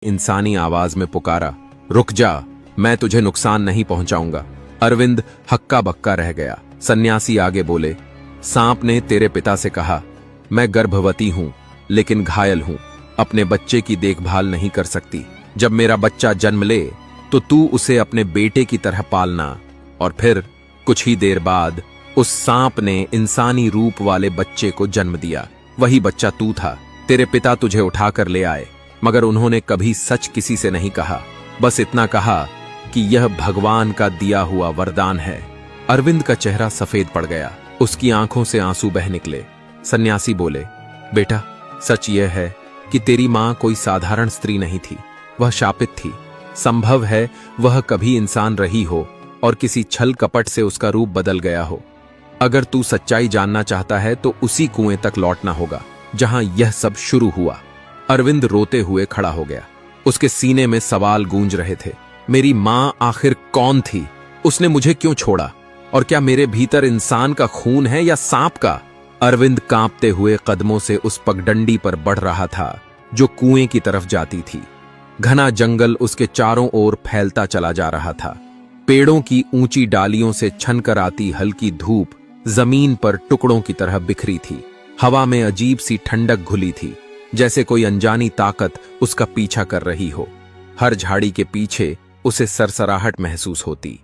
इंसानी आवाज में पुकारा, रुक जा, मैं तुझे नुकसान नहीं पहुंचाऊंगा। अरविंद हक्का बक्का रह गया। सन्यासी आगे बोले, सांप ने तेरे पिता से कहा, मैं गर्भवती हूं लेकिन घायल हूं, अपने बच्चे की देखभाल नहीं कर सकती। जब मेरा बच्चा जन्म ले तो तू उसे अपने बेटे की तरह पालना। और फिर कुछ ही देर बाद उस सांप ने इंसानी रूप वाले बच्चे को जन्म दिया। वही बच्चा तू था। तेरे पिता तुझे उठाकर ले आए, मगर उन्होंने कभी सच किसी से नहीं कहा। बस इतना कहा कि यह भगवान का दिया हुआ वरदान है। अरविंद का चेहरा सफेद पड़ गया, उसकी आंखों से आंसू बह निकले। सन्यासी बोले, बेटा, सच यह है कि तेरी मां कोई साधारण स्त्री नहीं थी, वह शापित थी। संभव है वह कभी इंसान रही हो और किसी छल कपट से उसका रूप बदल गया हो। अगर तू सच्चाई जानना चाहता है तो उसी कुएं तक लौटना होगा जहां यह सब शुरू हुआ। अरविंद रोते हुए खड़ा हो गया। उसके सीने में सवाल गूंज रहे थे। मेरी मां आखिर कौन थी? उसने मुझे क्यों छोड़ा? और क्या मेरे भीतर इंसान का खून है या सांप का? अरविंद कांपते हुए कदमों से उस पगडंडी पर बढ़ रहा था जो कुएं की तरफ जाती थी। घना जंगल उसके चारों ओर फैलता चला जा रहा था। पेड़ों की ऊंची डालियों से छनकर आती हल्की धूप जमीन पर टुकड़ों की तरह बिखरी थी। हवा में अजीब सी ठंडक घुली थी, जैसे कोई अनजानी ताकत उसका पीछा कर रही हो। हर झाड़ी के पीछे उसे सरसराहट महसूस होती।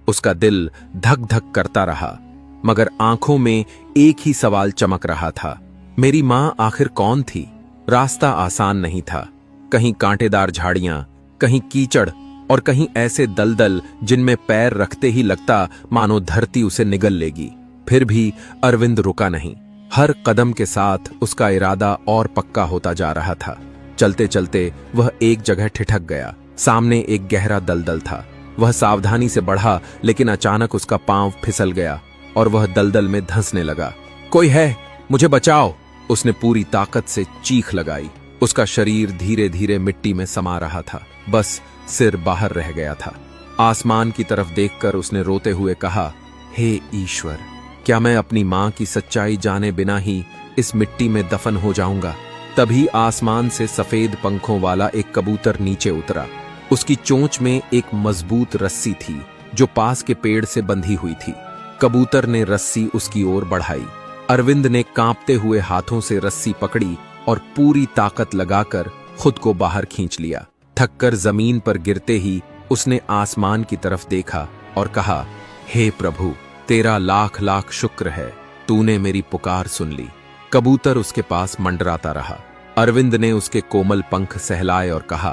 उसका दिल धक धक करता रहा, मगर आंखों में एक ही सवाल चमक रहा था, मेरी मां आखिर कौन थी? रास्ता आसान नहीं था। कहीं कांटेदार झाड़ियां, कहीं कीचड़ और कहीं ऐसे दलदल जिनमें पैर रखते ही लगता मानो धरती उसे निगल लेगी। फिर भी अरविंद रुका नहीं। हर कदम के साथ उसका इरादा और पक्का होता जा रहा था। चलते चलते वह एक जगह ठिठक गया। सामने एक गहरा दलदल था। वह सावधानी से बढ़ा, लेकिन अचानक उसका पांव फिसल गया और वह दलदल में धंसने लगा। कोई है, मुझे बचाओ! उसने पूरी ताकत से चीख लगाई। उसका शरीर धीरे धीरे मिट्टी में समा रहा था, बस सिर बाहर रह गया था। आसमान की तरफ देखकर उसने रोते हुए कहा, हे ईश्वर, क्या मैं अपनी मां की सच्चाई जाने बिना ही इस मिट्टी में दफन हो जाऊंगा? तभी आसमान से सफेद पंखों वाला एक कबूतर नीचे उतरा। उसकी चोंच में एक मजबूत रस्सी थी जो पास के पेड़ से बंधी हुई थी। कबूतर ने रस्सी उसकी ओर बढ़ाई। अरविंद ने कांपते हुए हाथों से रस्सी पकड़ी और पूरी ताकत लगाकर खुद को बाहर खींच लिया। थककर जमीन पर गिरते ही उसने आसमान की तरफ देखा और कहा, हे प्रभु, तेरा लाख लाख शुक्र है, तूने मेरी पुकार सुन ली। कबूतर उसके पास मंडराता रहा। अरविंद ने उसके कोमल पंख सहलाए और कहा,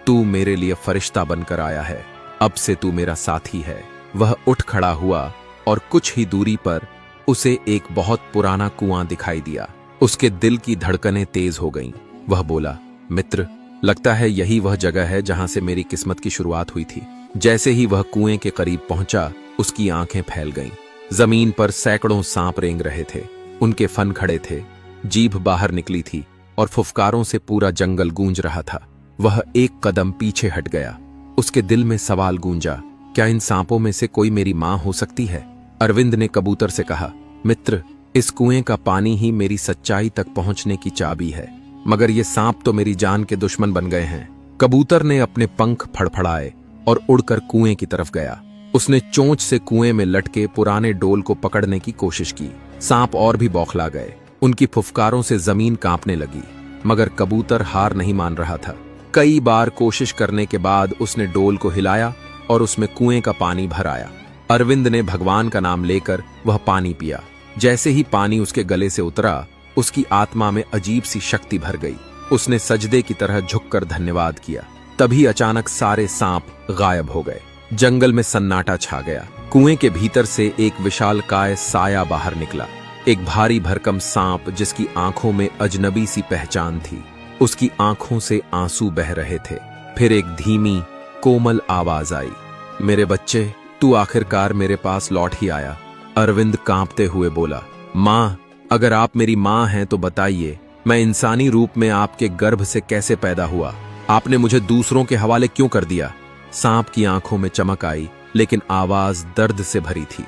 तू मेरे लिए फरिश्ता बनकर आया है, अब से तू मेरा साथी है। वह उठ खड़ा हुआ और कुछ ही दूरी पर उसे एक बहुत पुराना कुआं दिखाई दिया। उसके दिल की धड़कनें तेज हो गईं। वह बोला, मित्र, लगता है यही वह जगह है जहां से मेरी किस्मत की शुरुआत हुई थी। जैसे ही वह कुएं के करीब पहुंचा, उसकी आंखें फैल गईं। जमीन पर सैकड़ों सांप रेंग रहे थे। उनके फन खड़े थे, जीभ बाहर निकली थी और फुफकारों से पूरा जंगल गूंज रहा था। वह एक कदम पीछे हट गया। उसके दिल में सवाल गूंजा, क्या इन सांपों में से कोई मेरी मां हो सकती है? अरविंद ने कबूतर से कहा, मित्र, इस कुएं का पानी ही मेरी सच्चाई तक पहुंचने की चाबी है, मगर ये सांप तो मेरी जान के दुश्मन बन गए हैं। कबूतर ने अपने पंख फड़फड़ाए और उड़कर कुएं की तरफ गया। उसने चोंच से कुएं में लटके पुराने डोल को पकड़ने की कोशिश की। सांप और भी बौखला गए। उनकी फुफकारों से जमीन कांपने लगी, मगर कबूतर हार नहीं मान रहा था। कई बार कोशिश करने के बाद उसने डोल को हिलाया और उसमें कुएं का पानी भर आया। अरविंद ने भगवान का नाम लेकर वह पानी पिया। जैसे ही पानी उसके गले से उतरा, उसकी आत्मा में अजीब सी शक्ति भर गई। उसने सजदे की तरह झुककर धन्यवाद किया। तभी अचानक सारे सांप गायब हो गए। जंगल में सन्नाटा छा गया। कुएं के भीतर से एक विशालकाय साया बाहर निकला। एक भारी भरकम सांप जिसकी आंखों में अजनबी सी पहचान थी। उसकी आंखों से आंसू बह रहे थे। फिर एक धीमी कोमल आवाज आई, मेरे बच्चे, तू आखिरकार मेरे पास लौट ही आया। अरविंद कांपते हुए बोला, मां, अगर आप मेरी मां हैं तो बताइए, मैं इंसानी रूप में आपके गर्भ से कैसे पैदा हुआ? आपने मुझे दूसरों के हवाले क्यों कर दिया? सांप की आंखों में चमक आई, लेकिन आवाज दर्द से भरी थी।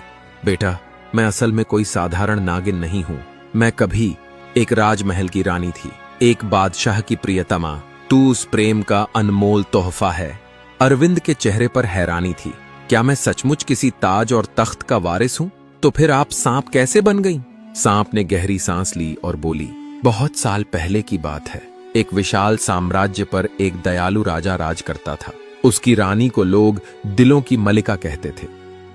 बेटा, मैं असल में कोई साधारण नागिन नहीं हूं। मैं कभी एक राजमहल की रानी थी, एक बादशाह की प्रियतमा। तू उस प्रेम का अनमोल तोहफा है। अरविंद के चेहरे पर हैरानी थी। क्या मैं सचमुच किसी ताज और तख्त का वारिस हूं? तो फिर आप सांप कैसे बन गई? सांप ने गहरी सांस ली और बोली, बहुत साल पहले की बात है। एक विशाल साम्राज्य पर एक दयालु राजा राज करता था। उसकी रानी को लोग दिलों की मलिका कहते थे।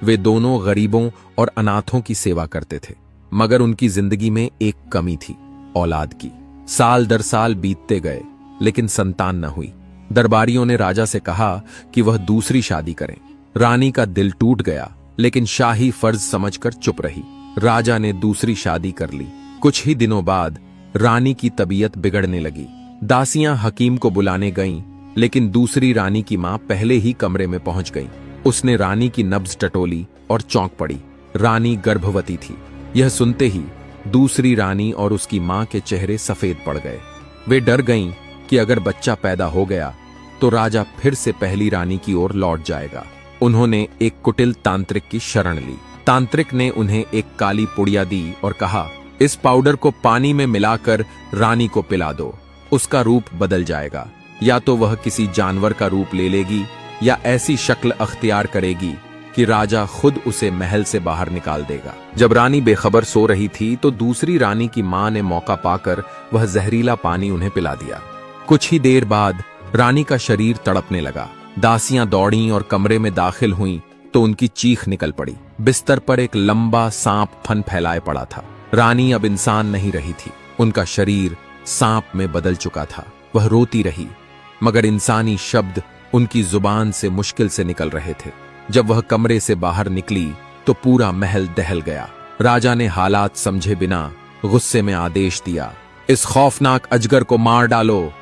वे दोनों गरीबों और अनाथों की सेवा करते थे, मगर उनकी जिंदगी में एक कमी थी, औलाद की। साल दर साल बीतते गए, लेकिन संतान न हुई। दरबारियों ने राजा से कहा कि वह दूसरी शादी करें। रानी का दिल टूट गया, लेकिन शाही फर्ज समझकर चुप रही। राजा ने दूसरी शादी कर ली। कुछ ही दिनों बाद रानी की तबीयत बिगड़ने लगी। दासियां हकीम को बुलाने गईं, लेकिन दूसरी रानी की मां पहले ही कमरे में पहुंच गई। उसने रानी की नब्ज टटोली और चौंक पड़ी। रानी गर्भवती थी। यह सुनते ही दूसरी रानी और उसकी मां के चेहरे सफेद पड़ गए। वे डर गईं कि अगर बच्चा पैदा हो गया तो राजा फिर से पहली रानी की ओर लौट जाएगा। उन्होंने एक कुटिल तांत्रिक की शरण ली। तांत्रिक ने उन्हें एक काली पुड़िया दी और कहा, इस पाउडर को पानी में मिलाकर रानी को पिला दो। उसका रूप बदल जाएगा। या तो वह किसी जानवर का रूप ले लेगी या ऐसी शक्ल अख्तियार करेगी कि राजा खुद उसे महल से बाहर निकाल देगा। जब रानी बेखबर सो रही थी तो दूसरी रानी की मां ने मौका पाकर वह जहरीला पानी उन्हें पिला दिया। कुछ ही देर बाद रानी का शरीर तड़पने लगा। दासियां दौड़ीं और कमरे में दाखिल हुईं तो उनकी चीख निकल पड़ी। बिस्तर पर एक लंबा सांप फन फैलाए पड़ा था। रानी अब इंसान नहीं रही थी। उनका शरीर सांप में बदल चुका था। वह रोती रही, मगर इंसानी शब्द उनकी जुबान से मुश्किल से निकल रहे थे। जब वह कमरे से बाहर निकली तो पूरा महल दहल गया। राजा ने हालात समझे बिना गुस्से में आदेश दिया, इस खौफनाक अजगर को मार डालो,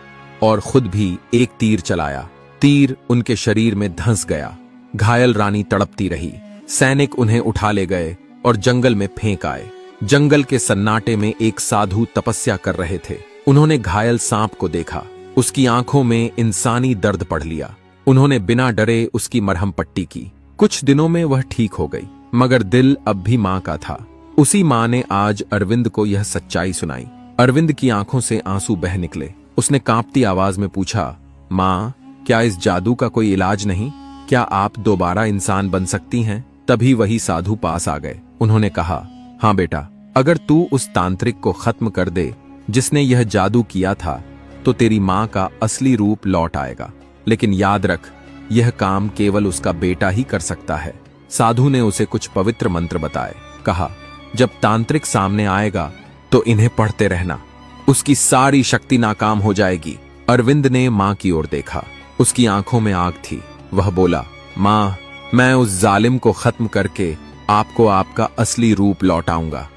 और खुद भी एक तीर चलाया। तीर उनके शरीर में धंस गया। घायल रानी तड़पती रही। सैनिक उन्हें उठा ले गए और जंगल में फेंक आए। जंगल के सन्नाटे में एक साधु तपस्या कर रहे थे। उन्होंने घायल सांप को देखा। उसकी आंखों में इंसानी दर्द पढ़ लिया। उन्होंने बिना डरे उसकी मरहम पट्टी की। कुछ दिनों में वह ठीक हो गई, मगर दिल अब भी मां का था। उसी मां ने आज अरविंद को यह सच्चाई सुनाई। अरविंद की आंखों से आंसू बह निकले। उसने कांपती आवाज में पूछा, मां, क्या इस जादू का कोई इलाज नहीं? क्या आप दोबारा इंसान बन सकती हैं? तभी वही साधु पास आ गए। उन्होंने कहा, हाँ बेटा, अगर तू उस तांत्रिक को खत्म कर दे जिसने यह जादू किया था तो तेरी मां का असली रूप लौट आएगा। लेकिन याद रख, यह काम केवल उसका बेटा ही कर सकता है। साधु ने उसे कुछ पवित्र मंत्र बताए। कहा, जब तांत्रिक सामने आएगा तो इन्हें पढ़ते रहना, उसकी सारी शक्ति नाकाम हो जाएगी। अरविंद ने मां की ओर देखा। उसकी आंखों में आग थी। वह बोला, मां, मैं उस जालिम को खत्म करके आपको आपका असली रूप लौटाऊंगा।